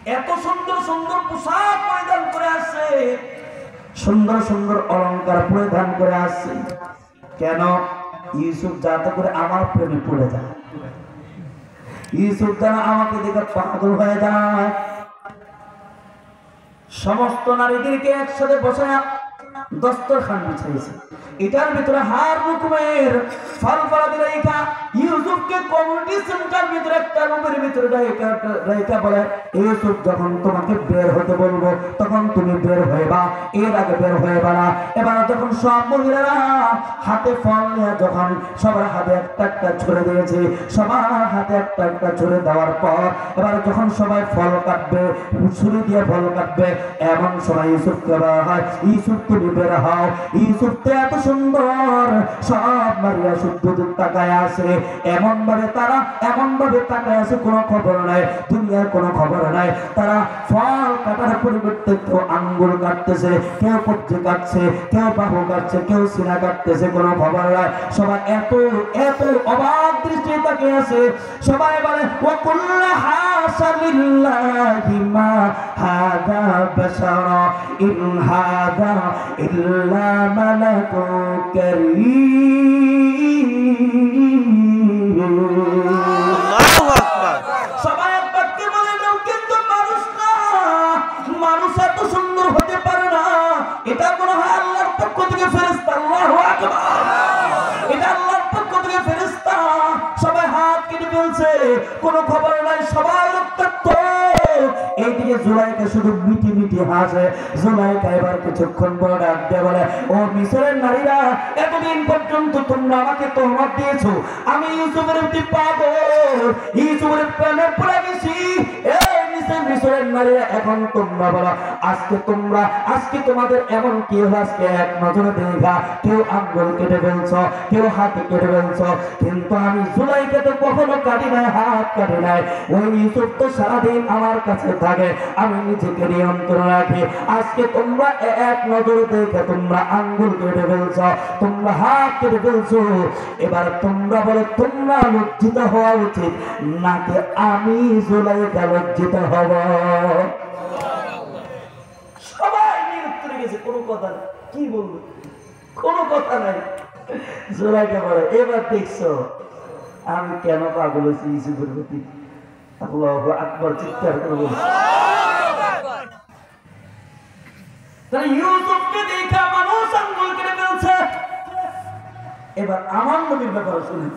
এত সুন্দর সুন্দর পোশাক পরিধান করে আসছে, সুন্দর সুন্দর অলংকার পরিধান করে আসছে। কেন? ইউসুফ যাতে করে আমার প্রেমে পড়ে যায়, ইউসুফ যেন আমাকে দেখে পাগল হয়ে যায়। সমস্ত নারীদেরকে একসাথে বসে দস্তরখান বিছাইছে, এটার ভিতরে হার রকমের ফল ফলাদি রেখা ইউসুফকে কমিউনিটি সেন্টার ভিতরে একটা রুমের ভিতরে রেখা বলে, ইউসুফ যখন তোমাকে বের হতে বলবো তখন তুমি বের হয়েবা, এর আগে বের হয়েবা না। এবার যখন সব মহিলারা হাতে ফল নিয়ে যখন সবার হাতে একটা একটা ছুড়ে দিয়েছে, সবার হাতে একটা একটা ছুড়ে দেওয়ার পর এবার যখন সবাই ফল কাটবে, ছুরি দিয়ে ফল কাটবে, এমন সময় ইউসুফকে বলা হয়, ইউসুফ তুমি বের হও। ইউসুফ তো এত সুন্দর, সব মারিয়া শুদ্ধ তাকায় আছে, এমন ভাবে তারা এমন ভাবে তাকায় আছে, কোনো খবর নাই, দুনিয়ার কোনো খবর নাই। তারা ফল কাটার পরিবর্তে কেউ আঙ্গুল কাটতেছে, কেউ কবজি কাটছে, কেউ বাহু কাটছে, কেউ সিনা কাটতেছে, কোনো খবর নাই। সবাই এত এত অবাক দৃষ্টি তাকিয়ে আছে। সবাই বলে ওয়াকুল্লা হাসা লিল্লাহি মা হাদা বাশারা ইন হাদা ইল্লা মালাকুন কারীম। আল্লাহু আকবার। সবাই একবার কি বলে, এটাও কিন্তু মানুষ না, মানুষ এত সুন্দর হতে পারে না, এটা মনে হয় আল্লাহর পক্ষ থেকে ফেরেশতা। আল্লাহু আকবার। এটা আল্লাহর পক্ষ থেকে ফেরেশতা। সবাই হাত কেটে ফেলছে, কোনো খবর নাই, সবাই রক্তাক্ত। এইদিকে জুলাইকা শুধু মিটি মিটি হাসে। জুলাইকা এবার কিছুক্ষণ পর ডাক দিয়ে বলে, ও মিসরের নারীরা, এতদিন পর্যন্ত তোমরা আমাকে তোহমত দিয়েছো, আমি ইউসুফের প্রতি পাগল, ইউসুফের প্রেমে পড়ে গেছি। মিসরের নারীরা, এখন তোমরা বলো, আজকে তোমাদের এমন কি হলো? আজকে এক নজরে দেখা কেউ আঙ্গুল কেটে ফেলছো, কেউ হাত কেটে ফেলছো, কিন্তু আমি জুলাইকা তো কখনো কাটি নাই, হাত কাটি নাই। ওই ইউসুফ তো সারাদিন আমার কাছে থাকে, আমি নিজেকে নিয়ন্ত্রণ রাখি। আজকে তোমরা এক নজরে দেখে তোমরা আঙ্গুল কেটে ফেলছো, তোমরা হাত কেটে ফেলছো। এবার তোমরা বলো, তোমরা লজ্জিত হওয়া উচিত নাকি আমি জুলাইকা লজ্জিত হব? সবাই নিরুত্তর গেছে, কোনো কথা নাই। কি বলবো? কোনো কথা নাই। জুলাইকা বলে, এবার দেখছো আমি কেন পাগল হয়েছি ইউসুফের প্রতি? আল্লাহু আকবার চিৎকার করে বলছে। তাহলে ইউসুফকে দেখা মানুষ আঙ্গুল কেটে ফেলছে। এবার আমার নবীর ব্যাপারে শুনি।